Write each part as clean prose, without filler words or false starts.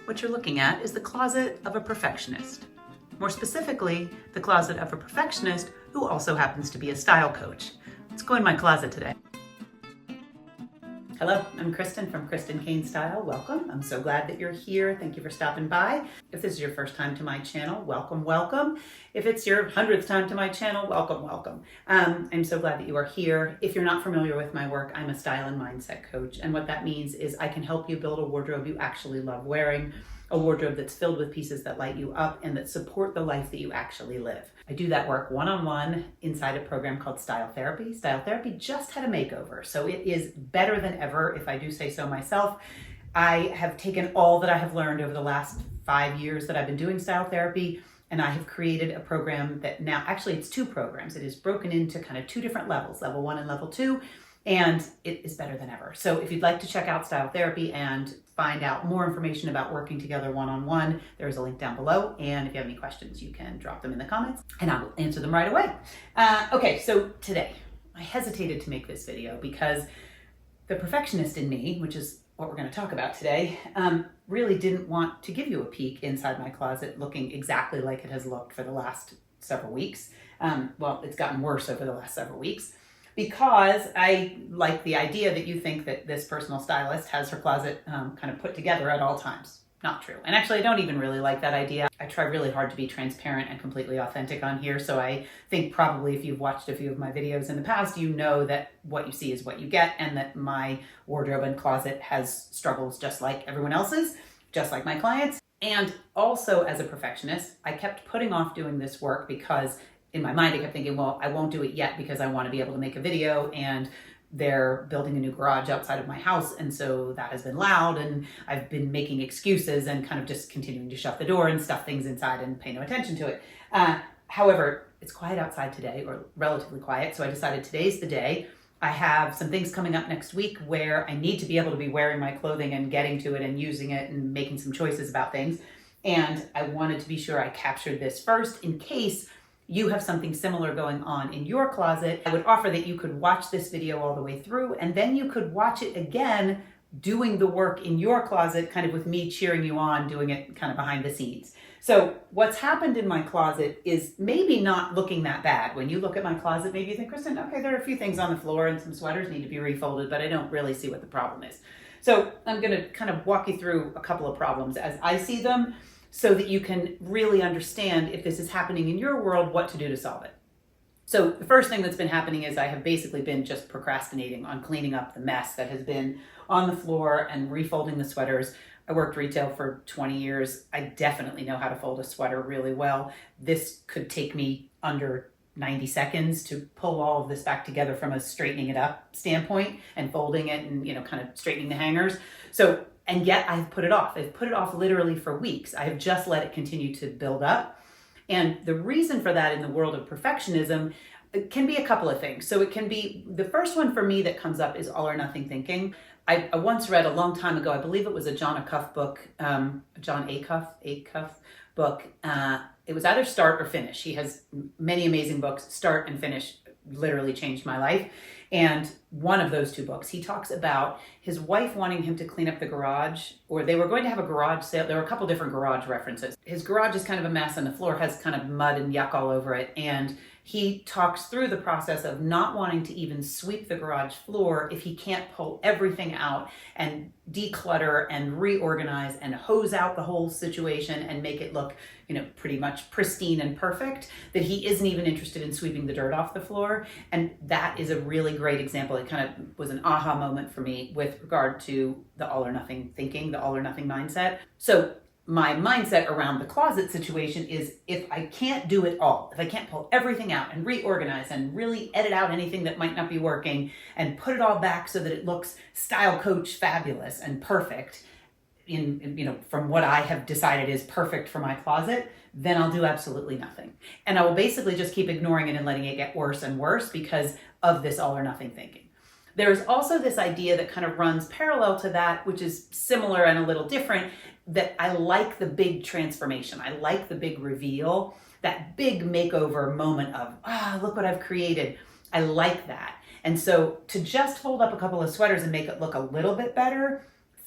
What you're looking at is the closet of a perfectionist. More specifically, the closet of a perfectionist who also happens to be a style coach. Let's go in my closet today. Hello, I'm Kristen from Kristen Kane Style. Welcome. I'm so glad that you're here. Thank you for stopping by. If this is your first time to my channel, welcome, welcome. If it's your 100th time to my channel, welcome, welcome. I'm so glad that you are here. If you're not familiar with my work, I'm a style and mindset coach. And what that means is I can help you build a wardrobe you actually love wearing, a wardrobe that's filled with pieces that light you up and that support the life that you actually live. I do that work one-on-one inside a program called Style Therapy. Style Therapy just had a makeover, so it is better than ever, if I do say so myself. I have taken all that I have learned over the last 5 years that I've been doing style therapy, and I have created a program that now, actually it's 2 programs. It is broken into kind of 2 different levels, level 1 and level 2, and it is better than ever. So if you'd like to check out Style Therapy and find out more information about working together one-on-one, there's a link down below. And if you have any questions, you can drop them in the comments and I will answer them right away. Okay, so today, I hesitated to make this video because the perfectionist in me, which is what we're going to talk about today, really didn't want to give you a peek inside my closet looking exactly like it has looked for the last several weeks. Well, it's gotten worse over the last several weeks, because I like the idea that you think that this personal stylist has her closet kind of put together at all times. Not true. And actually, I don't even really like that idea. I try really hard to be transparent and completely authentic on here. So I think probably if you've watched a few of my videos in the past, you know that what you see is what you get, and that my wardrobe and closet has struggles just like everyone else's, just like my clients. And also, as a perfectionist, I kept putting off doing this work because in my mind, I kept thinking, well, I won't do it yet because I want to be able to make a video, and they're building a new garage outside of my house. And so that has been loud, and I've been making excuses and kind of just continuing to shut the door and stuff things inside and pay no attention to it. However, it's quiet outside today, or relatively quiet. So I decided today's the day. I have some things coming up next week where I need to be able to be wearing my clothing and getting to it and using it and making some choices about things. And I wanted to be sure I captured this first in case you have something similar going on in your closet. I would offer that you could watch this video all the way through, and then you could watch it again doing the work in your closet, kind of with me cheering you on, doing it kind of behind the scenes. So what's happened in my closet is maybe not looking that bad. When you look at my closet, maybe you think, Kristen, okay, there are a few things on the floor and some sweaters need to be refolded, but I don't really see what the problem is. So I'm gonna kind of walk you through a couple of problems as I see them, so that you can really understand, if this is happening in your world, what to do to solve it. So the first thing that's been happening is I have basically been just procrastinating on cleaning up the mess that has been on the floor and refolding the sweaters. I worked retail for 20 years. I definitely know how to fold a sweater really well. This could take me under 90 seconds to pull all of this back together from a straightening it up standpoint and folding it and, kind of straightening the hangers. And yet I've put it off. I've put it off literally for weeks. I have just let it continue to build up. And the reason for that in the world of perfectionism, it can be a couple of things. So it can be, the first one for me that comes up is all or nothing thinking. I once read a long time ago, I believe it was a John Acuff book, John Acuff book. It was either Start or Finish. He has many amazing books. Start and Finish literally changed my life. And one of those 2 books, he talks about his wife wanting him to clean up the garage, or they were going to have a garage sale. There were a couple different garage references. His garage is kind of a mess and the floor has kind of mud and yuck all over it. And he talks through the process of not wanting to even sweep the garage floor if he can't pull everything out and declutter and reorganize and hose out the whole situation and make it look, pretty much pristine and perfect, that he isn't even interested in sweeping the dirt off the floor. And that is a really great example. It kind of was an aha moment for me with regard to the all or nothing thinking, the all or nothing mindset. So my mindset around the closet situation is, if I can't do it all, if I can't pull everything out and reorganize and really edit out anything that might not be working and put it all back so that it looks style coach fabulous and perfect from what I have decided is perfect for my closet, then I'll do absolutely nothing. And I will basically just keep ignoring it and letting it get worse and worse because of this all or nothing thinking. There's also this idea that kind of runs parallel to that, which is similar and a little different, that I like the big transformation. I like the big reveal, that big makeover moment of, look what I've created. I like that. And so to just fold up a couple of sweaters and make it look a little bit better,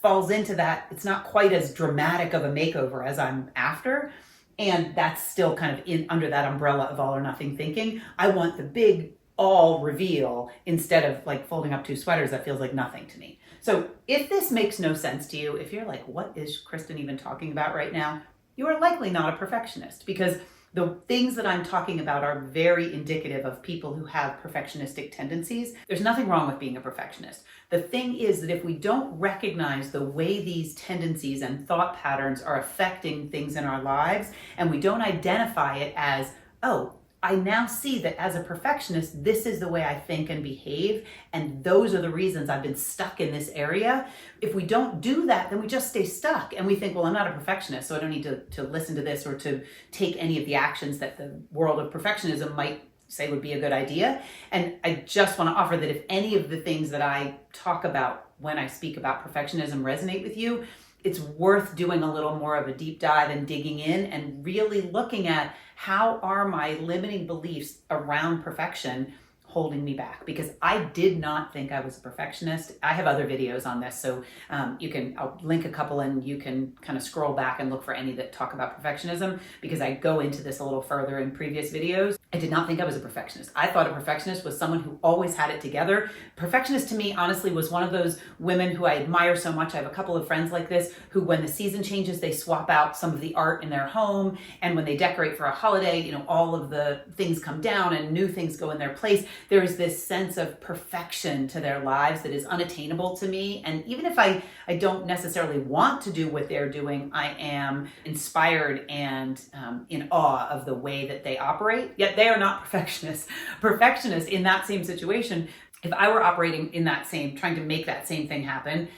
falls into that. It's not quite as dramatic of a makeover as I'm after. And that's still kind of in under that umbrella of all or nothing thinking. I want the big all reveal instead of like folding up 2 sweaters that feels like nothing to me. So if this makes no sense to you, if you're like, what is Kristen even talking about right now? You are likely not a perfectionist, because the things that I'm talking about are very indicative of people who have perfectionistic tendencies. There's nothing wrong with being a perfectionist. The thing is that if we don't recognize the way these tendencies and thought patterns are affecting things in our lives, and we don't identify it as, oh, I now see that as a perfectionist, this is the way I think and behave, and those are the reasons I've been stuck in this area. If we don't do that, then we just stay stuck and we think, well, I'm not a perfectionist, so I don't need to listen to this or to take any of the actions that the world of perfectionism might say would be a good idea. And I just want to offer that if any of the things that I talk about when I speak about perfectionism resonate with you, it's worth doing a little more of a deep dive and digging in and really looking at how are my limiting beliefs around perfection holding me back, because I did not think I was a perfectionist. I have other videos on this, so I'll link a couple and you can kind of scroll back and look for any that talk about perfectionism, because I go into this a little further in previous videos. I did not think I was a perfectionist. I thought a perfectionist was someone who always had it together. Perfectionist to me, honestly, was one of those women who I admire so much. I have a couple of friends like this who, when the season changes, they swap out some of the art in their home, and when they decorate for a holiday, all of the things come down and new things go in their place. There is this sense of perfection to their lives that is unattainable to me. And even if I don't necessarily want to do what they're doing, I am inspired and in awe of the way that they operate. Yet they are not perfectionists. Perfectionists in that same situation, if I were operating in that same, trying to make that same thing happen,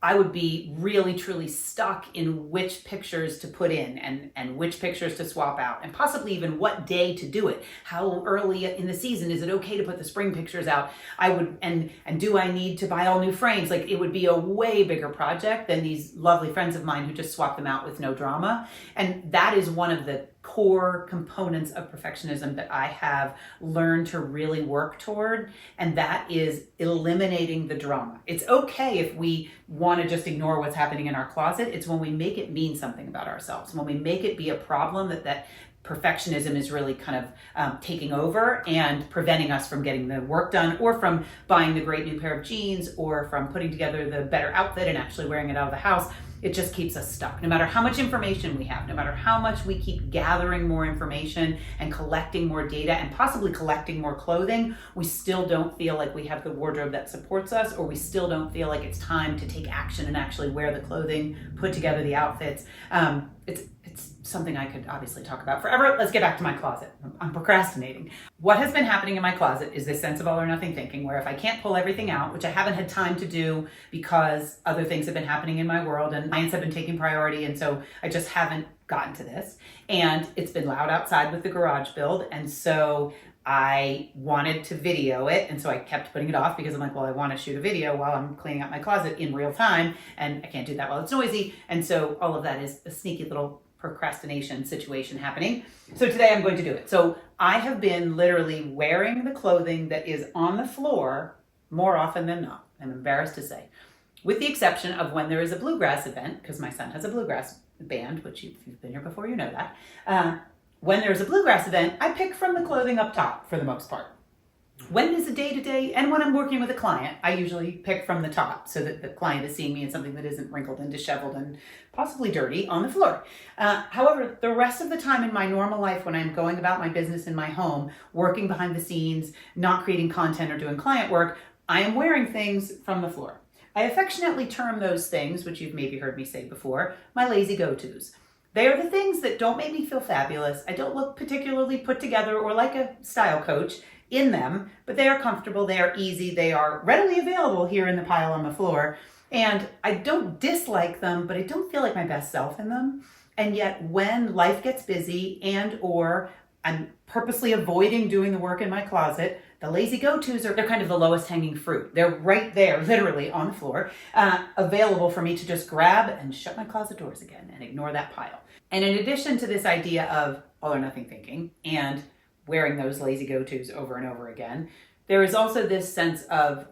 I would be really, truly stuck in which pictures to put in and which pictures to swap out, and possibly even what day to do it. How early in the season is it okay to put the spring pictures out? And do I need to buy all new frames? Like, it would be a way bigger project than these lovely friends of mine who just swap them out with no drama. And that is one of the core components of perfectionism that I have learned to really work toward, and that is eliminating the drama. It's okay if we want to just ignore what's happening in our closet. It's when we make it mean something about ourselves, when we make it be a problem that perfectionism is really kind of taking over and preventing us from getting the work done, or from buying the great new pair of jeans, or from putting together the better outfit and actually wearing it out of the house. It just keeps us stuck. No matter how much information we have, no matter how much we keep gathering more information and collecting more data and possibly collecting more clothing, we still don't feel like we have the wardrobe that supports us, or we still don't feel like it's time to take action and actually wear the clothing, put together the outfits. It's something I could obviously talk about forever. Let's get back to my closet. I'm procrastinating. What has been happening in my closet is this sense of all or nothing thinking, where if I can't pull everything out, which I haven't had time to do because other things have been happening in my world and clients have been taking priority, and so I just haven't gotten to this. And it's been loud outside with the garage build, and so I wanted to video it, and so I kept putting it off because I'm like, well, I want to shoot a video while I'm cleaning out my closet in real time, and I can't do that while it's noisy. And so all of that is a sneaky little procrastination situation happening. So today I'm going to do it. So I have been literally wearing the clothing that is on the floor more often than not, I'm embarrassed to say, with the exception of when there is a bluegrass event, because my son has a bluegrass band, which if you've been here before, you know that. When there's a bluegrass event, I pick from the clothing up top for the most part. When it's a day-to-day, and when I'm working with a client, I usually pick from the top so that the client is seeing me in something that isn't wrinkled and disheveled and possibly dirty on the floor. However, the rest of the time in my normal life, when I'm going about my business in my home, working behind the scenes, not creating content or doing client work, I am wearing things from the floor. I affectionately term those things, which you've maybe heard me say before, my lazy go-tos. They are the things that don't make me feel fabulous. I don't look particularly put together or like a style coach in them, but they are comfortable, they are easy, they are readily available here in the pile on the floor. And I don't dislike them, but I don't feel like my best self in them. And yet when life gets busy and or I'm purposely avoiding doing the work in my closet, the lazy go-tos they're kind of the lowest hanging fruit. They're right there, literally on the floor, available for me to just grab and shut my closet doors again and ignore that pile. And in addition to this idea of all or nothing thinking and wearing those lazy go-tos over and over again, there is also this sense of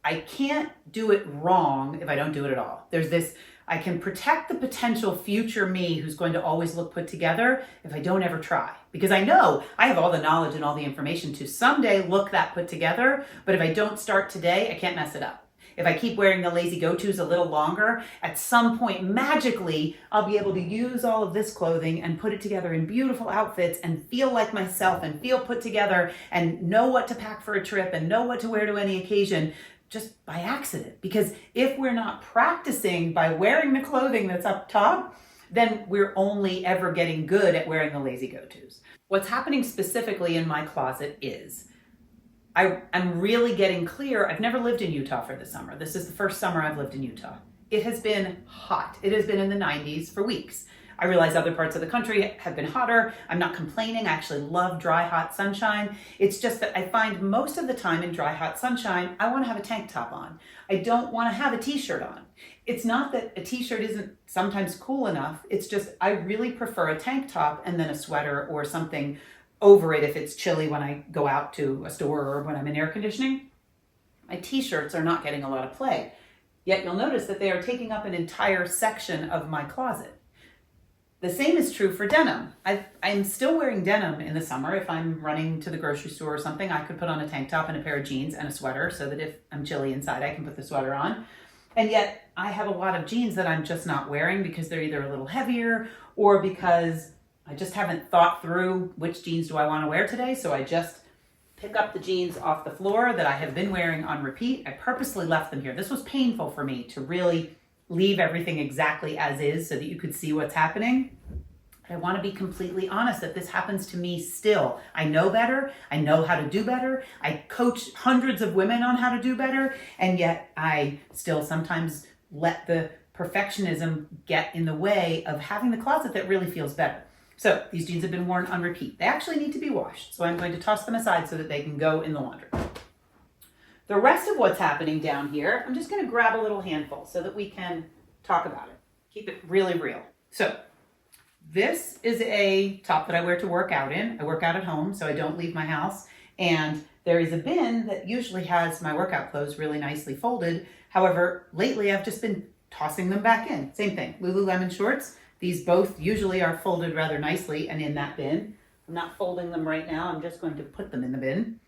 I can't do it wrong if I don't do it at all. There's this, I can protect the potential future me who's going to always look put together if I don't ever try. Because I know I have all the knowledge and all the information to someday look that put together, but if I don't start today, I can't mess it up. If I keep wearing the lazy go-tos a little longer, at some point, magically, I'll be able to use all of this clothing and put it together in beautiful outfits and feel like myself and feel put together and know what to pack for a trip and know what to wear to any occasion just by accident. Because if we're not practicing by wearing the clothing that's up top, then we're only ever getting good at wearing the lazy go-tos. What's happening specifically in my closet is I'm really getting clear. I've never lived in Utah for the summer. This is the first summer I've lived in Utah. It has been hot. It has been in the 90s for weeks. I realize other parts of the country have been hotter. I'm not complaining. I actually love dry, hot sunshine. It's just that I find most of the time in dry, hot sunshine, I want to have a tank top on. I don't want to have a t-shirt on. It's not that a t-shirt isn't sometimes cool enough. It's just I really prefer a tank top and then a sweater or something over it if it's chilly when I go out to a store or when I'm in air conditioning. My t-shirts are not getting a lot of play. Yet you'll notice that they are taking up an entire section of my closet. The same is true for denim. I'm still wearing denim in the summer. If I'm running to the grocery store or something, I could put on a tank top and a pair of jeans and a sweater so that if I'm chilly inside, I can put the sweater on. And yet I have a lot of jeans that I'm just not wearing because they're either a little heavier or because I just haven't thought through which jeans do I want to wear today. So I just pick up the jeans off the floor that I have been wearing on repeat. I purposely left them here. This was painful for me to really leave everything exactly as is so that you could see what's happening. I want to be completely honest that this happens to me still. I know better. I know how to do better. I coach hundreds of women on how to do better. And yet I still sometimes let the perfectionism get in the way of having the closet that really feels better. So these jeans have been worn on repeat. They actually need to be washed. So I'm going to toss them aside so that they can go in the laundry. The rest of what's happening down here, I'm just going to grab a little handful so that we can talk about it. Keep it really real. So this is a top that I wear to work out in. I work out at home, so I don't leave my house. And there is a bin that usually has my workout clothes really nicely folded. However, lately I've just been tossing them back in. Same thing, Lululemon shorts. These both usually are folded rather nicely and in that bin. I'm not folding them right now. I'm just going to put them in the bin.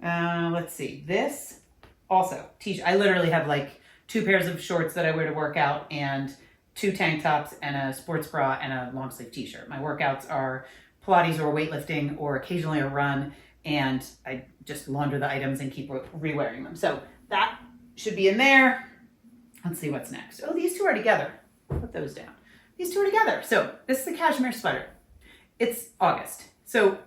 Let's see. This also, I literally have like 2 pairs of shorts that I wear to work out and 2 tank tops and a sports bra and a long sleeve t-shirt. My workouts are Pilates or weightlifting or occasionally a run, and I just launder the items and keep re-wearing them. So that should be in there. Let's see what's next. Oh, these 2 are together. Put those down. These 2 are together. So this is the cashmere sweater. It's August. So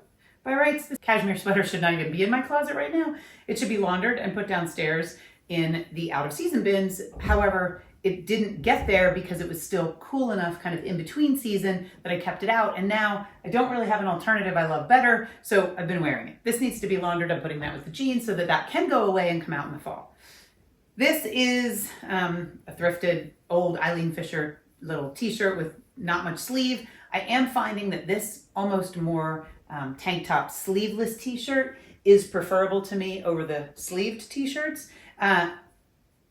by rights, this cashmere sweater should not even be in my closet right now. It should be laundered and put downstairs in the out of season bins. However, it didn't get there because it was still cool enough kind of in between season that I kept it out. And now I don't really have an alternative I love better. So I've been wearing it. This needs to be laundered. I'm putting that with the jeans so that that can go away and come out in the fall. This is a thrifted old Eileen Fisher little t-shirt with not much sleeve. I am finding that this almost more tank top sleeveless t-shirt is preferable to me over the sleeved t-shirts.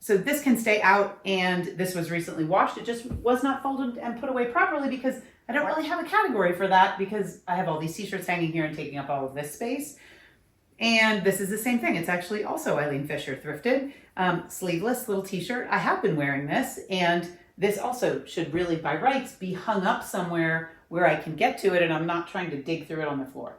So this can stay out, and this was recently washed. It just was not folded and put away properly because I don't really have a category for that because I have all these t-shirts hanging here and taking up all of this space. And this is the same thing. It's actually also Eileen Fisher thrifted, sleeveless little t-shirt. I have been wearing this, and this also should really, by rights, be hung up somewhere where I can get to it and I'm not trying to dig through it on the floor.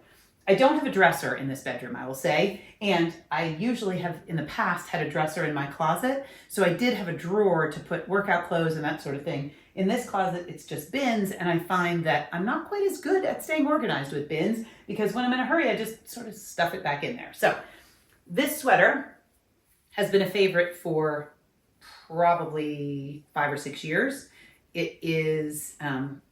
I don't have a dresser in this bedroom, I will say, and I usually have in the past had a dresser in my closet, so I did have a drawer to put workout clothes and that sort of thing. In this closet, it's just bins, and I find that I'm not quite as good at staying organized with bins because when I'm in a hurry, I just sort of stuff it back in there. So this sweater has been a favorite for probably 5 or 6 years. It is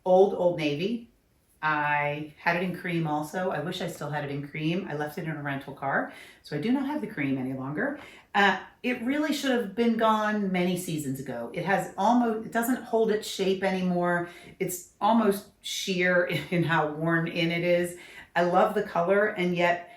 Old Navy. I had it in cream also. I wish I still had it in cream. I left it in a rental car, so I do not have the cream any longer. It really should have been gone many seasons ago. It doesn't hold its shape anymore. It's almost sheer in how worn in it is. I love the color, and yet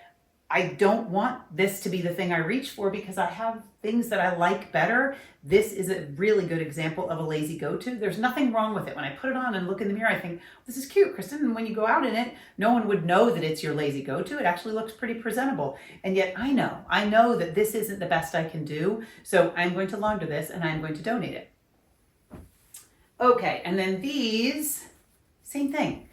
I don't want this to be the thing I reach for because I have things that I like better. This is a really good example of a lazy go-to. There's nothing wrong with it. When I put it on and look in the mirror, I think, this is cute, Kristen. And when you go out in it, no one would know that it's your lazy go-to. It actually looks pretty presentable. And yet I know that this isn't the best I can do. So I'm going to launder this and I'm going to donate it. Okay, and then these, same thing.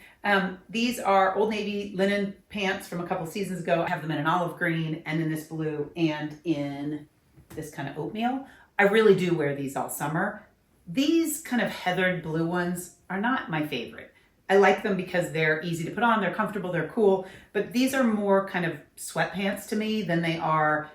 These are Old Navy linen pants from a couple seasons ago. I have them in an olive green and in this blue and in this kind of oatmeal. I really do wear these all summer. These kind of heathered blue ones are not my favorite. I like them because they're easy to put on, they're comfortable, they're cool, but these are more kind of sweatpants to me than they are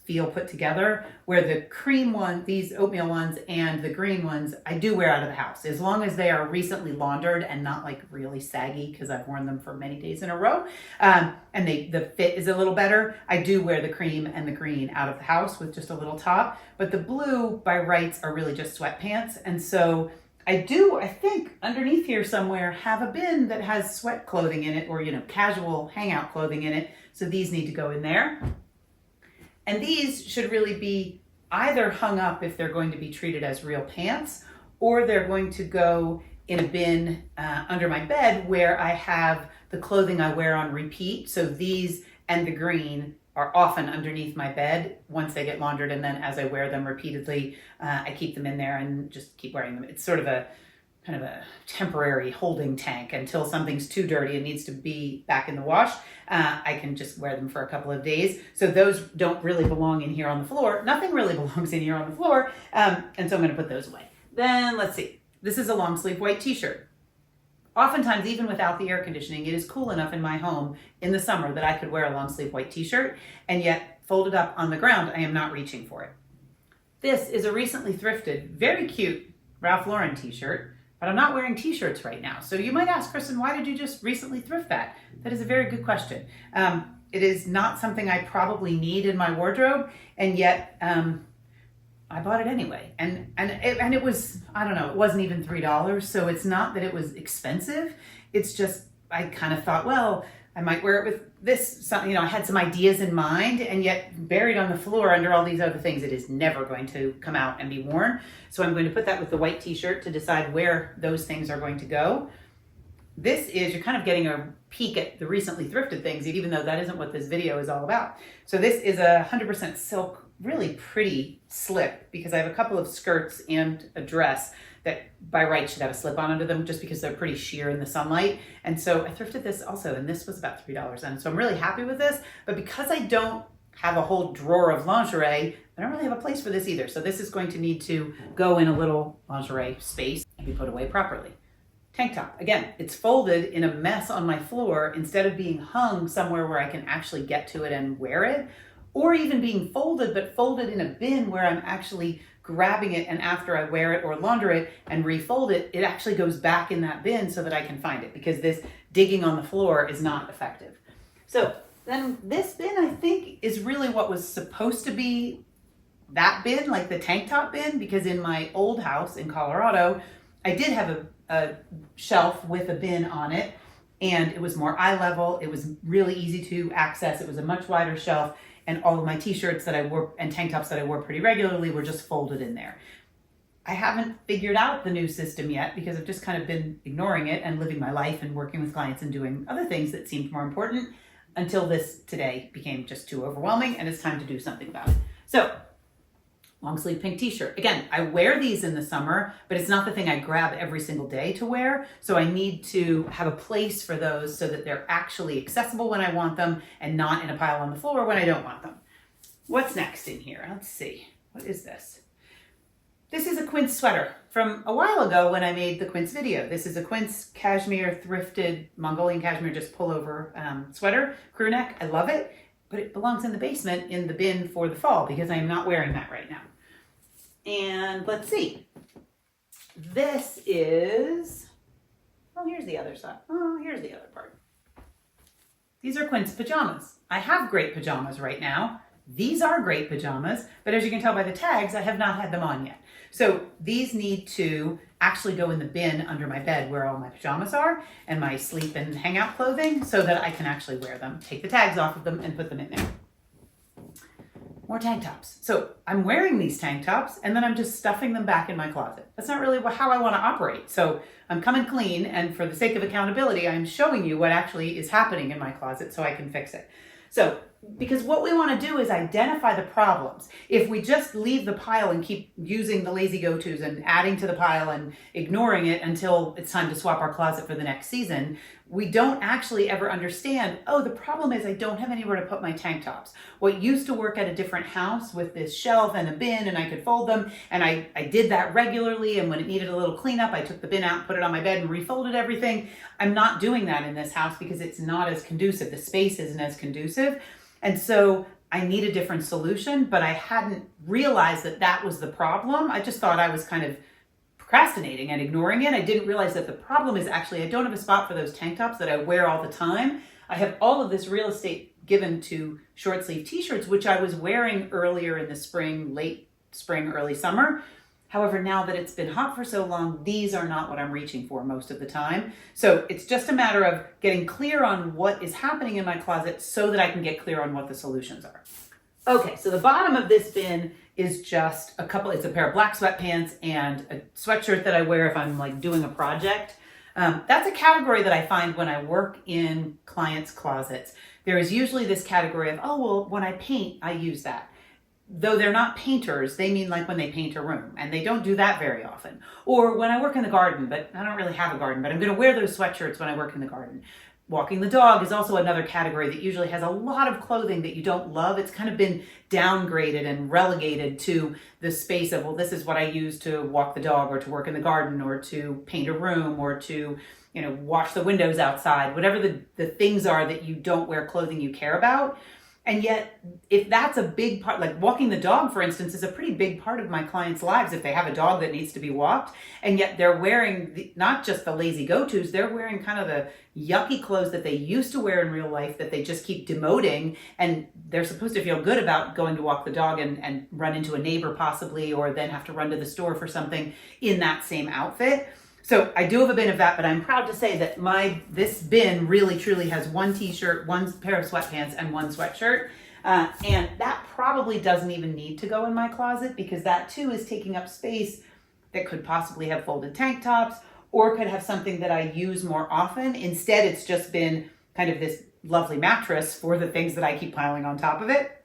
feel put together, where the cream one, these oatmeal ones and the green ones, I do wear out of the house as long as they are recently laundered and not like really saggy because I've worn them for many days in a row. And the fit is a little better. I do wear the cream and the green out of the house with just a little top, but the blue by rights are really just sweatpants. And so I think underneath here somewhere have a bin that has sweat clothing in it or, casual hangout clothing in it. So these need to go in there. And these should really be either hung up if they're going to be treated as real pants, or they're going to go in a bin under my bed where I have the clothing I wear on repeat. So these and the green are often underneath my bed once they get laundered, and then as I wear them repeatedly, I keep them in there and just keep wearing them. It's sort of a kind of a temporary holding tank until something's too dirty and needs to be back in the wash. I can just wear them for a couple of days. So those don't really belong in here on the floor. Nothing really belongs in here on the floor. And so I'm going to put those away. Then let's see. This is a long sleeve white t-shirt. Oftentimes, even without the air conditioning, it is cool enough in my home in the summer that I could wear a long sleeve white t-shirt, and yet folded up on the ground, I am not reaching for it. This is a recently thrifted, very cute Ralph Lauren t-shirt. But I'm not wearing t-shirts right now. So you might ask, Kristen, why did you just recently thrift that? That is a very good question. It is not something I probably need in my wardrobe, and yet I bought it anyway. And it was, I don't know, it wasn't even $3. So it's not that it was expensive. It's just, I kind of thought, well, I might wear it with this, I had some ideas in mind, and yet buried on the floor under all these other things, it is never going to come out and be worn. So I'm going to put that with the white t-shirt to decide where those things are going to go. This is, you're kind of getting a peek at the recently thrifted things, even though that isn't what this video is all about. So this is a 100% silk, really pretty slip, because I have a couple of skirts and a dress that by right should have a slip on under them just because they're pretty sheer in the sunlight. And so I thrifted this also, and this was about $3. And so I'm really happy with this, but because I don't have a whole drawer of lingerie, I don't really have a place for this either. So this is going to need to go in a little lingerie space and be put away properly. Tank top, again, it's folded in a mess on my floor instead of being hung somewhere where I can actually get to it and wear it, or even being folded, but folded in a bin where I'm actually grabbing it, and after I wear it or launder it and refold it, it actually goes back in that bin so that I can find it, because this digging on the floor is not effective. So then this bin, I think, is really what was supposed to be that bin, like the tank top bin, because in my old house in Colorado, I did have a shelf with a bin on it, and it was more eye level. It was really easy to access. It was a much wider shelf. And all of my t-shirts that I wore and tank tops that I wore pretty regularly were just folded in there. I haven't figured out the new system yet because I've just kind of been ignoring it and living my life and working with clients and doing other things that seemed more important until this today became just too overwhelming, and it's time to do something about it. So, long sleeve pink t-shirt. Again, I wear these in the summer, but it's not the thing I grab every single day to wear. So I need to have a place for those so that they're actually accessible when I want them and not in a pile on the floor when I don't want them. What's next in here? Let's see. What is this? This is a Quince sweater from a while ago when I made the Quince video. This is a Quince cashmere thrifted Mongolian cashmere just pullover sweater, crew neck. I love it, but it belongs in the basement in the bin for the fall because I am not wearing that right now. And let's see. This is, oh, here's the other side. Oh, here's the other part. These are Quince pajamas. I have great pajamas right now. These are great pajamas, but as you can tell by the tags, I have not had them on yet. So these need to actually go in the bin under my bed where all my pajamas are and my sleep and hangout clothing so that I can actually wear them, take the tags off of them and put them in there. More tank tops. So I'm wearing these tank tops and then I'm just stuffing them back in my closet. That's not really how I want to operate. So I'm coming clean, and for the sake of accountability, I'm showing you what actually is happening in my closet so I can fix it. So, because what we want to do is identify the problems. If we just leave the pile and keep using the lazy go-tos and adding to the pile and ignoring it until it's time to swap our closet for the next season, we don't actually ever understand, oh, the problem is I don't have anywhere to put my tank tops. What used to work at a different house with this shelf and a bin and I could fold them, and I did that regularly, and when it needed a little cleanup, I took the bin out, put it on my bed and refolded everything. I'm not doing that in this house because it's not as conducive. The space isn't as conducive. And so I need a different solution, but I hadn't realized that that was the problem. I just thought I was kind of procrastinating and ignoring it. I didn't realize that the problem is actually I don't have a spot for those tank tops that I wear all the time. I have all of this real estate given to short sleeve t-shirts, which I was wearing earlier in the spring, late spring, early summer. However, now that it's been hot for so long, these are not what I'm reaching for most of the time. So it's just a matter of getting clear on what is happening in my closet so that I can get clear on what the solutions are. Okay, so the bottom of this bin is just it's a pair of black sweatpants and a sweatshirt that I wear if I'm like doing a project. That's a category that I find when I work in clients' closets. There is usually this category of, oh, well, when I paint, I use that. Though they're not painters, they mean like when they paint a room, and they don't do that very often. Or when I work in the garden, but I don't really have a garden, but I'm going to wear those sweatshirts when I work in the garden. Walking the dog is also another category that usually has a lot of clothing that you don't love. It's kind of been downgraded and relegated to the space of, well, this is what I use to walk the dog or to work in the garden or to paint a room or to, wash the windows outside, whatever the things are that you don't wear clothing you care about. And yet, if that's a big part, like walking the dog, for instance, is a pretty big part of my clients' lives if they have a dog that needs to be walked, and yet they're wearing not just the lazy go-tos, they're wearing kind of the yucky clothes that they used to wear in real life that they just keep demoting, and they're supposed to feel good about going to walk the dog and run into a neighbor possibly, or then have to run to the store for something in that same outfit. So I do have a bin of that, but I'm proud to say that this bin really truly has one t-shirt, one pair of sweatpants, and one sweatshirt. And that probably doesn't even need to go in my closet because that too is taking up space that could possibly have folded tank tops or could have something that I use more often. Instead, it's just been kind of this lovely mattress for the things that I keep piling on top of it.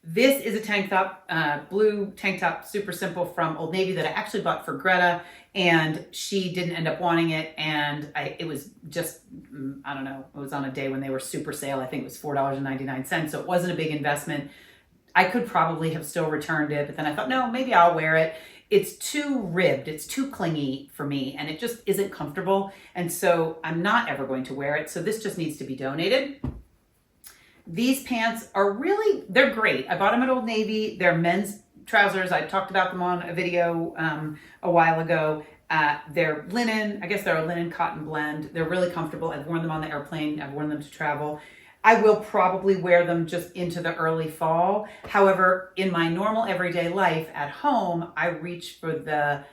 This is a tank top, blue tank top, super simple from Old Navy that I actually bought for Greta, and she didn't end up wanting it. And it was just, I don't know, it was on a day when they were super sale. I think it was $4.99. So it wasn't a big investment. I could probably have still returned it, but then I thought, no, maybe I'll wear it. It's too ribbed, it's too clingy for me, and it just isn't comfortable. And so I'm not ever going to wear it. So this just needs to be donated. These pants are they're great. I bought them at Old Navy. They're men's trousers. I talked about them on a video a while ago. They're linen. I guess they're a linen cotton blend. They're really comfortable. I've worn them on the airplane. I've worn them to travel. I will probably wear them just into the early fall. However, in my normal everyday life at home, I reach for the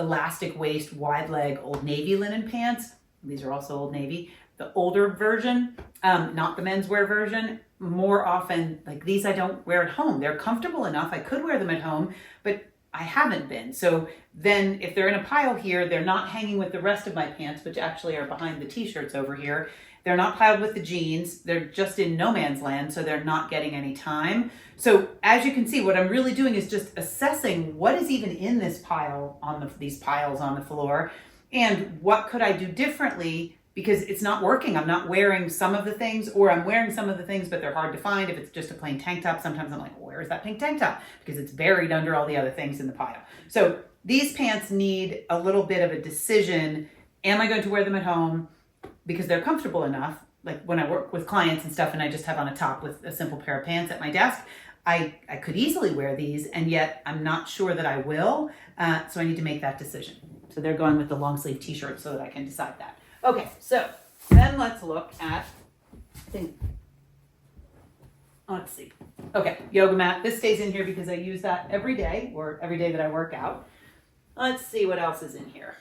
elastic waist, wide leg Old Navy linen pants. These are also Old Navy. The older version, not the menswear version. More often, like these I don't wear at home. They're comfortable enough. I could wear them at home, but I haven't been. So then if they're in a pile here, they're not hanging with the rest of my pants, which actually are behind the t-shirts over here. They're not piled with the jeans. They're just in no man's land, so they're not getting any time. So as you can see, what I'm really doing is just assessing what is even in this pile these piles on the floor, and what could I do differently because it's not working. I'm not wearing some of the things, or I'm wearing some of the things, but they're hard to find. If it's just a plain tank top, sometimes I'm like, where is that pink tank top? Because it's buried under all the other things in the pile. So these pants need a little bit of a decision. Am I going to wear them at home because they're comfortable enough? Like when I work with clients and stuff and I just have on a top with a simple pair of pants at my desk, I could easily wear these, and yet I'm not sure that I will. So I need to make that decision. So they're going with the long sleeve t-shirt so that I can decide that. Okay, so then let's look at, I think, Let's see. Okay, yoga mat. This stays in here because I use that every day, or every day that I work out. Let's see what else is in here.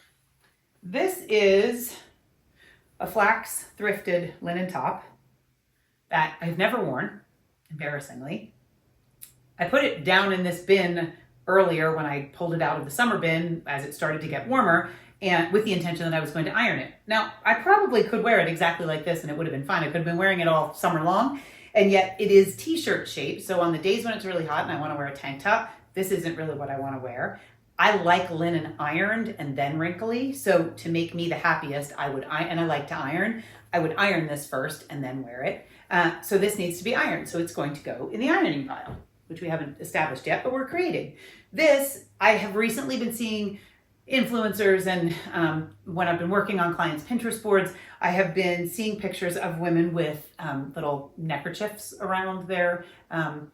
This is a flax thrifted linen top that I've never worn, embarrassingly. I put it down in this bin earlier when I pulled it out of the summer bin as it started to get warmer, and with the intention that I was going to iron it. Now, I probably could wear it exactly like this and it would have been fine. I could have been wearing it all summer long, and yet it is t-shirt shaped. So on the days when it's really hot and I want to wear a tank top, this isn't really what I want to wear. I like linen ironed and then wrinkly. So to make me the happiest, I like to iron. I would iron this first and then wear it. So this needs to be ironed. So it's going to go in the ironing pile, which we haven't established yet, but we're creating. This, I have recently been seeing influencers, and when I've been working on clients' Pinterest boards, I have been seeing pictures of women with little neckerchiefs around their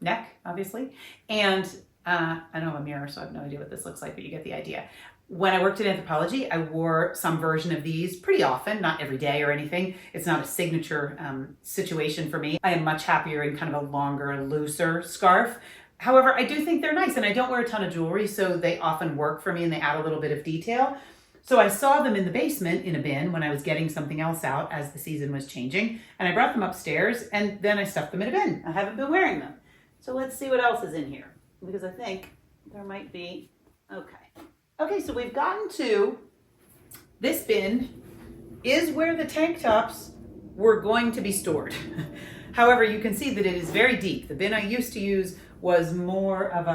neck, obviously. And I don't have a mirror, so I have no idea what this looks like, but you get the idea. When I worked in anthropology, I wore some version of these pretty often, not every day or anything. It's not a signature situation for me. I am much happier in kind of a longer, looser scarf. However, I do think they're nice, and I don't wear a ton of jewelry, so they often work for me and they add a little bit of detail. So I saw them in the basement in a bin when I was getting something else out as the season was changing, and I brought them upstairs and then I stuffed them in a bin. I haven't been wearing them. So let's see what else is in here, because I think there might be, okay, so we've gotten to this bin is where the tank tops were going to be stored. However, you can see that it is very deep. The bin I used to use was more of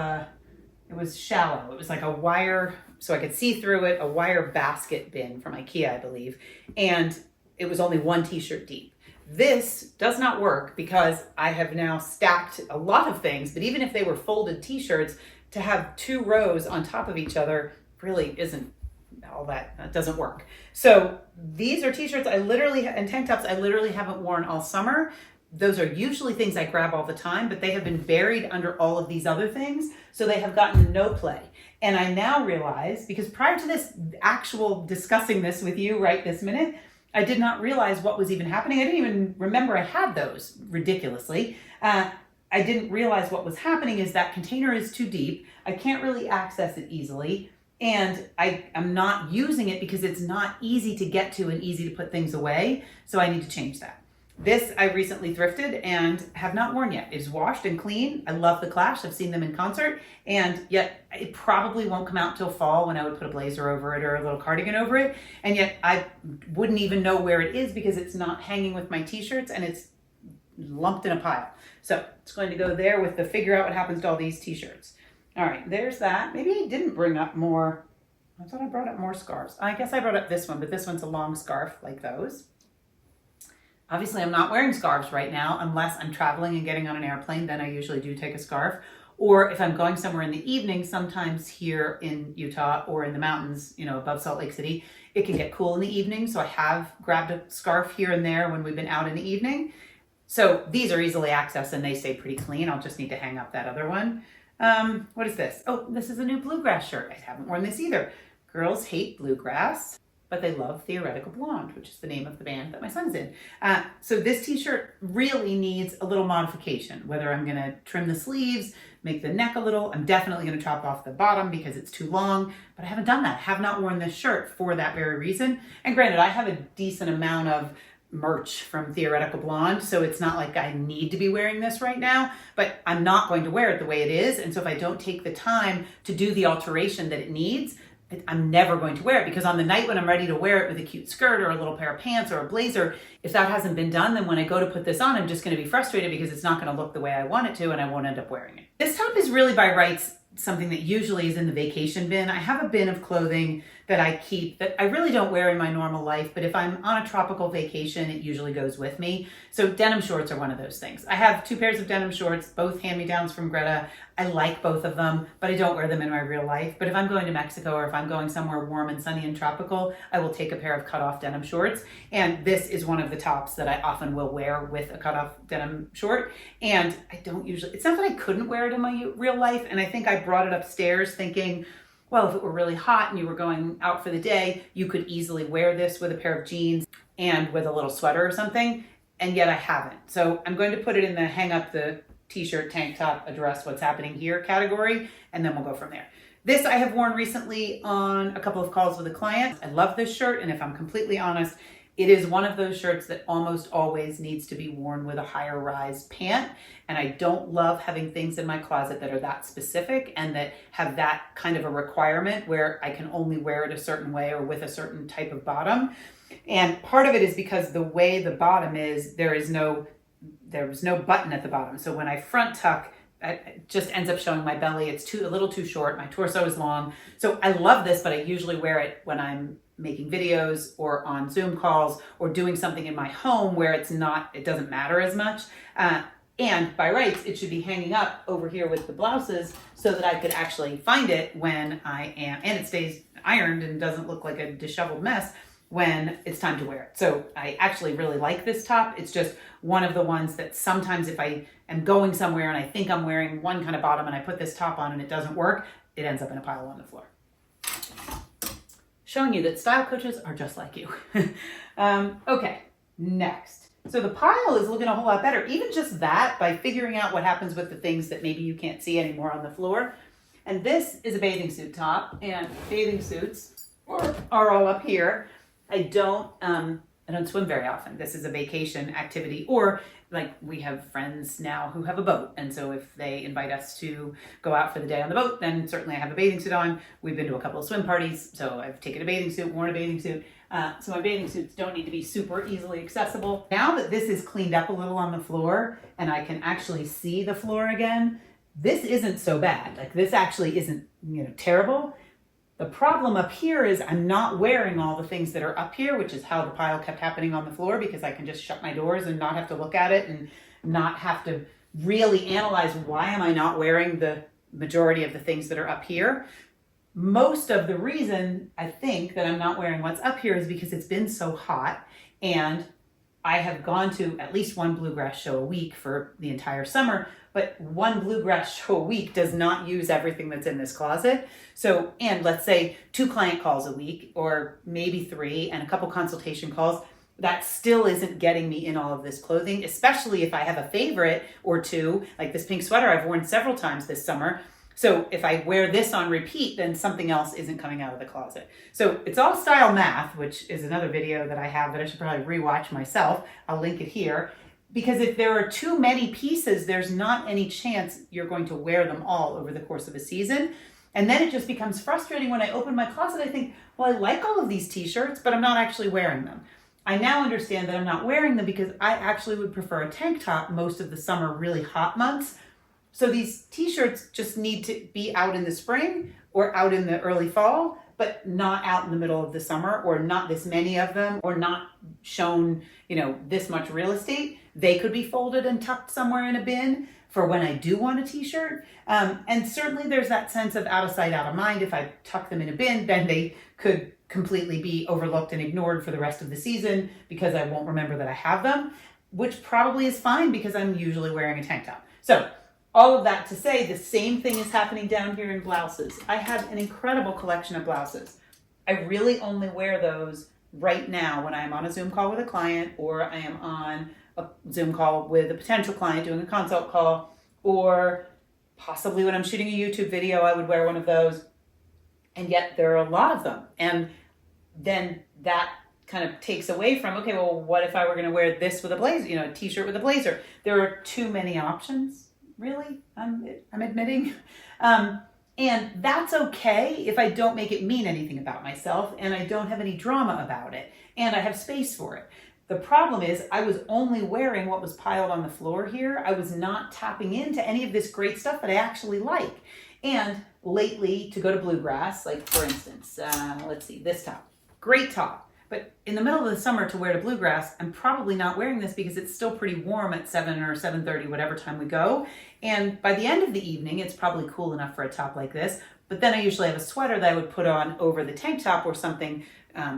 it was shallow. It was like a wire, so I could see through it, a wire basket bin from IKEA, I believe. And it was only one t-shirt deep. This does not work because I have now stacked a lot of things, but even if they were folded t-shirts, to have two rows on top of each other really isn't all that doesn't work. So these are t-shirts and tank tops I literally haven't worn all summer. Those are usually things I grab all the time, but they have been buried under all of these other things, so they have gotten no play. And I now realize, because prior to this actual discussing this with you right this minute, I did not realize what was even happening. I didn't even remember I had those, ridiculously. I didn't realize what was happening is that container is too deep. I can't really access it easily. And I'm not using it because it's not easy to get to and easy to put things away. So I need to change that. This I recently thrifted and have not worn yet. It is washed and clean. I love the Clash. I've seen them in concert, and yet it probably won't come out till fall when I would put a blazer over it or a little cardigan over it. And yet I wouldn't even know where it is because it's not hanging with my t-shirts and it's lumped in a pile. So it's going to go there with the figure out what happens to all these t-shirts. All right, there's that. Maybe I didn't bring up more. I thought I brought up more scarves. I guess I brought up this one, but this one's a long scarf like those. Obviously, I'm not wearing scarves right now unless I'm traveling and getting on an airplane. Then I usually do take a scarf. Or if I'm going somewhere in the evening, sometimes here in Utah or in the mountains, above Salt Lake City, it can get cool in the evening. So I have grabbed a scarf here and there when we've been out in the evening. So these are easily accessed and they stay pretty clean. I'll just need to hang up that other one. What is this? Oh, this is a new bluegrass shirt. I haven't worn this either. Girls hate bluegrass, but they love Theoretical Blonde, which is the name of the band that my son's in. So this t-shirt really needs a little modification, whether I'm gonna trim the sleeves, make the neck a little. I'm definitely gonna chop off the bottom because it's too long, but I haven't done that. I have not worn this shirt for that very reason. And granted, I have a decent amount of merch from Theoretical Blonde, so it's not like I need to be wearing this right now, but I'm not going to wear it the way it is. And so if I don't take the time to do the alteration that it needs, I'm never going to wear it, because on the night when I'm ready to wear it with a cute skirt or a little pair of pants or a blazer, if that hasn't been done, then when I go to put this on, I'm just going to be frustrated because it's not going to look the way I want it to and I won't end up wearing it. This top is really by rights something that usually is in the vacation bin. I have a bin of clothing that I keep that I really don't wear in my normal life, but if I'm on a tropical vacation, it usually goes with me. So denim shorts are one of those things. I have 2 pairs of denim shorts, both hand-me-downs from Greta. I like both of them, but I don't wear them in my real life. But if I'm going to Mexico or if I'm going somewhere warm and sunny and tropical, I will take a pair of cut-off denim shorts. And this is one of the tops that I often will wear with a cut-off denim short. And I don't usually, it's not that I couldn't wear it in my real life. And I think I brought it upstairs thinking, well, if it were really hot and you were going out for the day, you could easily wear this with a pair of jeans and with a little sweater or something. And yet I haven't. So I'm going to put it in the hang up the t-shirt, tank top, address what's happening here category, and then we'll go from there. This I have worn recently on a couple of calls with a client. I love this shirt, and if I'm completely honest, it is one of those shirts that almost always needs to be worn with a higher rise pant. And I don't love having things in my closet that are that specific and that have that kind of a requirement where I can only wear it a certain way or with a certain type of bottom. And part of it is because the way the bottom is, there's no button at the bottom. So when I front tuck, it just ends up showing my belly. It's a little too short. My torso is long. So I love this, but I usually wear it when I'm making videos or on Zoom calls or doing something in my home where it doesn't matter as much. And by rights, it should be hanging up over here with the blouses so that I could actually find it when and it stays ironed and doesn't look like a disheveled mess when it's time to wear it. So I actually really like this top. It's just one of the ones that sometimes if I am going somewhere and I think I'm wearing one kind of bottom and I put this top on and it doesn't work, it ends up in a pile on the floor. Showing you that style coaches are just like you. Okay, next. So the pile is looking a whole lot better. Even just that, by figuring out what happens with the things that maybe you can't see anymore on the floor. And this is a bathing suit top, and bathing suits are all up here. I don't swim very often. This is a vacation activity, or like we have friends now who have a boat. And so if they invite us to go out for the day on the boat, then certainly I have a bathing suit on. We've been to a couple of swim parties, so I've taken a bathing suit, worn a bathing suit. So my bathing suits don't need to be super easily accessible. Now that this is cleaned up a little on the floor and I can actually see the floor again, this isn't so bad. Like this actually isn't, terrible. The problem up here is I'm not wearing all the things that are up here, which is how the pile kept happening on the floor, because I can just shut my doors and not have to look at it and not have to really analyze why am I not wearing the majority of the things that are up here. Most of the reason I think that I'm not wearing what's up here is because it's been so hot, and I have gone to at least one bluegrass show a week for the entire summer, but one bluegrass show a week does not use everything that's in this closet. So, and let's say 2 client calls a week, or maybe 3, and a couple consultation calls, that still isn't getting me in all of this clothing, especially if I have a favorite or 2, like this pink sweater I've worn several times this summer. So if I wear this on repeat, then something else isn't coming out of the closet. So it's all style math, which is another video that I have that I should probably rewatch myself. I'll link it here. Because if there are too many pieces, there's not any chance you're going to wear them all over the course of a season. And then it just becomes frustrating when I open my closet. I think, well, I like all of these t-shirts, but I'm not actually wearing them. I now understand that I'm not wearing them because I actually would prefer a tank top most of the summer, really hot months. So these t-shirts just need to be out in the spring or out in the early fall, but not out in the middle of the summer, or not this many of them, or not shown, this much real estate. They could be folded and tucked somewhere in a bin for when I do want a t-shirt. And certainly there's that sense of out of sight, out of mind. If I tuck them in a bin, then they could completely be overlooked and ignored for the rest of the season because I won't remember that I have them, which probably is fine because I'm usually wearing a tank top. So all of that to say, the same thing is happening down here in blouses. I have an incredible collection of blouses. I really only wear those right now when I'm on a Zoom call with a client, or I am on a Zoom call with a potential client doing a consult call, or possibly when I'm shooting a YouTube video, I would wear one of those. And yet there are a lot of them. And then that kind of takes away from, okay, well, what if I were going to wear this with a blazer, a t-shirt with a blazer? There are too many options. Really, I'm admitting. And that's okay if I don't make it mean anything about myself and I don't have any drama about it and I have space for it. The problem is I was only wearing what was piled on the floor here. I was not tapping into any of this great stuff that I actually like. And lately, to go to bluegrass, like for instance, let's see, this top, great top. But in the middle of the summer to wear to bluegrass, I'm probably not wearing this because it's still pretty warm at 7 or 7:30, whatever time we go. And by the end of the evening, it's probably cool enough for a top like this. But then I usually have a sweater that I would put on over the tank top, or something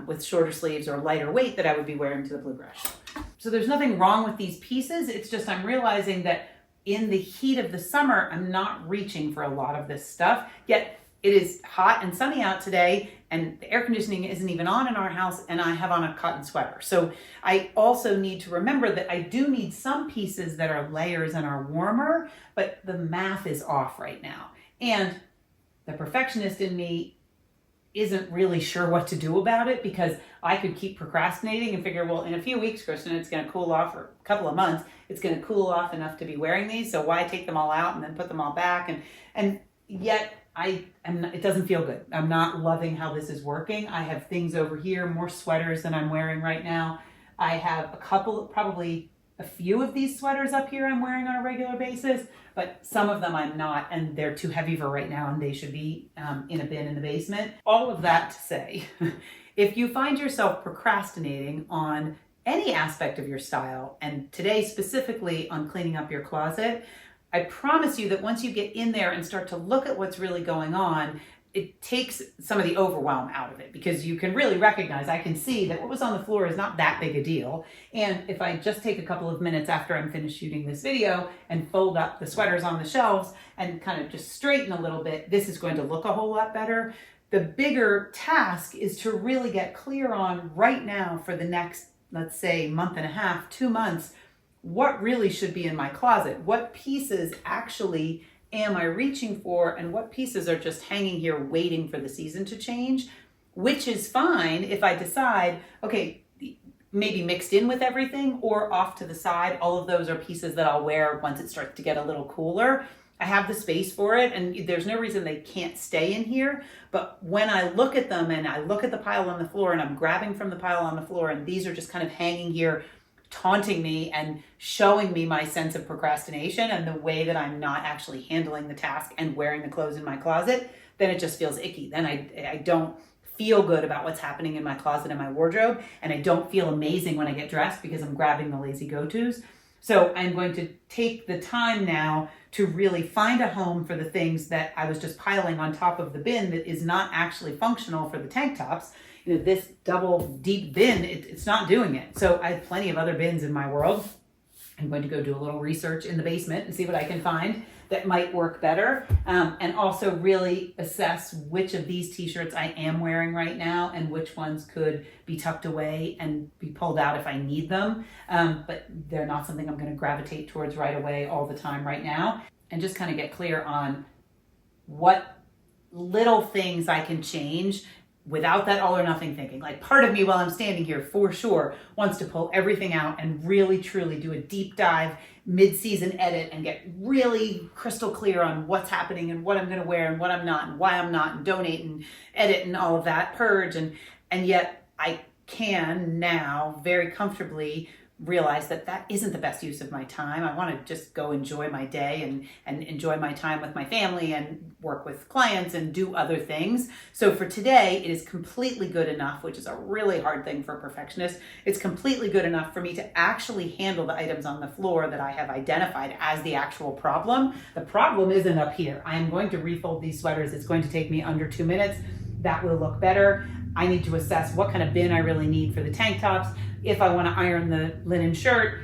with shorter sleeves or lighter weight that I would be wearing to the bluegrass show. So there's nothing wrong with these pieces. It's just I'm realizing that in the heat of the summer, I'm not reaching for a lot of this stuff. Yet it is hot and sunny out today, and the air conditioning isn't even on in our house, and I have on a cotton sweater. So I also need to remember that I do need some pieces that are layers and are warmer, but the math is off right now. And the perfectionist in me isn't really sure what to do about it, because I could keep procrastinating and figure, well, in a few weeks, Kristen, it's going to cool off, or a couple of months, it's going to cool off enough to be wearing these. So why take them all out and then put them all back? And yet it doesn't feel good. I'm not loving how this is working. I have things over here, more sweaters than I'm wearing right now. I have probably a few of these sweaters up here I'm wearing on a regular basis, but some of them I'm not, and they're too heavy for right now, and they should be in a bin in the basement. All of that to say, if you find yourself procrastinating on any aspect of your style, and today specifically on cleaning up your closet, I promise you that once you get in there and start to look at what's really going on, it takes some of the overwhelm out of it, because you can really recognize, I can see that what was on the floor is not that big a deal. And if I just take a couple of minutes after I'm finished shooting this video and fold up the sweaters on the shelves and kind of just straighten a little bit, this is going to look a whole lot better. The bigger task is to really get clear on right now for the next, let's say, month and a half, 2 months, what really should be in my closet. What pieces actually am I reaching for, and what pieces are just hanging here waiting for the season to change, which is fine if I decide, okay, maybe mixed in with everything or off to the side. All of those are pieces that I'll wear once it starts to get a little cooler. I have the space for it, and there's no reason they can't stay in here. But when I look at them and I look at the pile on the floor, and I'm grabbing from the pile on the floor, and these are just kind of hanging here taunting me and showing me my sense of procrastination and the way that I'm not actually handling the task and wearing the clothes in my closet, then it just feels icky. Then I don't feel good about what's happening in my closet and my wardrobe, and I don't feel amazing when I get dressed because I'm grabbing the lazy go-tos. So I'm going to take the time now to really find a home for the things that I was just piling on top of the bin that is not actually functional for the tank tops. This double deep bin, it's not doing it. So I have plenty of other bins in my world. I'm going to go do a little research in the basement and see what I can find that might work better. And also really assess which of these t-shirts I am wearing right now and which ones could be tucked away and be pulled out if I need them. But they're not something I'm going to gravitate towards right away all the time right now. And just kind of get clear on what little things I can change without that all or nothing thinking. Like, part of me while I'm standing here for sure wants to pull everything out and really truly do a deep dive mid-season edit and get really crystal clear on what's happening and what I'm going to wear and what I'm not and why I'm not, and donate and edit and all of that, purge. And yet I can now very comfortably realize that that isn't the best use of my time. I want to just go enjoy my day and enjoy my time with my family and work with clients and do other things. So for today, it is completely good enough, which is a really hard thing for a perfectionist. It's completely good enough for me to actually handle the items on the floor that I have identified as the actual problem. The problem isn't up here. I am going to refold these sweaters. It's going to take me under 2 minutes. That will look better. I need to assess what kind of bin I really need for the tank tops. If I want to iron the linen shirt,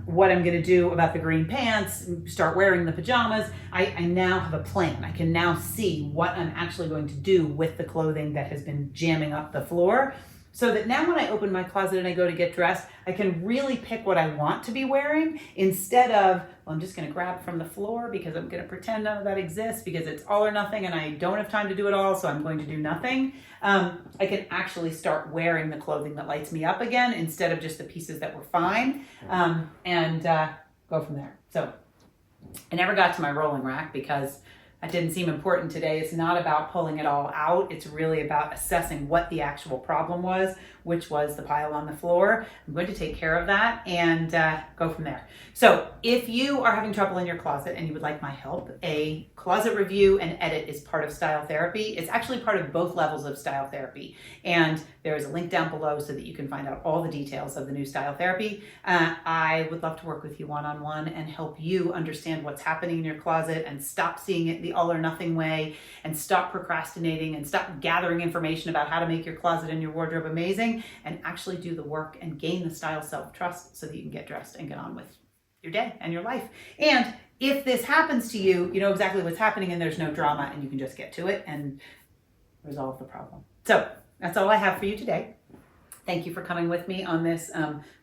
what I'm going to do about the green pants, start wearing the pajamas. I now have a plan. I can now see what I'm actually going to do with the clothing that has been jamming up the floor. So that now when I open my closet and I go to get dressed, I can really pick what I want to be wearing instead of, well, I'm just going to grab from the floor because I'm going to pretend none of that exists because it's all or nothing and I don't have time to do it all, so I'm going to do nothing. I can actually start wearing the clothing that lights me up again instead of just the pieces that were fine, and go from there. So I never got to my rolling rack because that didn't seem important today. It's not about pulling it all out. It's really about assessing what the actual problem was, which was the pile on the floor. I'm going to take care of that and go from there. So if you are having trouble in your closet and you would like my help, a closet review and edit is part of style therapy. It's actually part of both levels of style therapy. And there is a link down below so that you can find out all the details of the new style therapy. I would love to work with you one-on-one and help you understand what's happening in your closet and stop seeing it the all or nothing way, and stop procrastinating and stop gathering information about how to make your closet and your wardrobe amazing, and actually do the work and gain the style self-trust so that you can get dressed and get on with your day and your life. And if this happens to you, you know exactly what's happening and there's no drama and you can just get to it and resolve the problem. So that's all I have for you today. Thank you for coming with me on this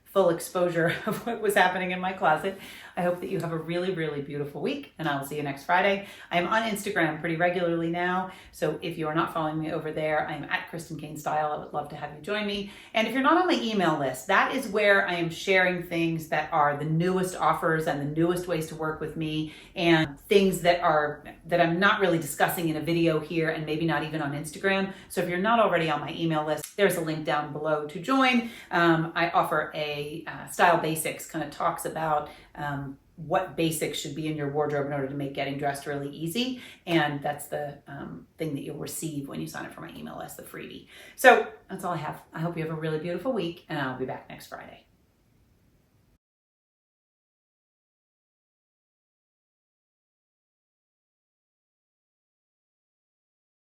full exposure of what was happening in my closet. I hope that you have a really, really beautiful week, and I will see you next Friday. I am on Instagram pretty regularly now, so if you are not following me over there, I am at Kristen Kane Style. I would love to have you join me. And if you're not on my email list, that is where I am sharing things that are the newest offers and the newest ways to work with me, and things that I'm not really discussing in a video here and maybe not even on Instagram. So if you're not already on my email list, there's a link down below to join. I offer a Style Basics, kind of talks about what basics should be in your wardrobe in order to make getting dressed really easy. And that's the thing that you'll receive when you sign up for my email list, the freebie. So that's all I have. I hope you have a really beautiful week, and I'll be back next Friday.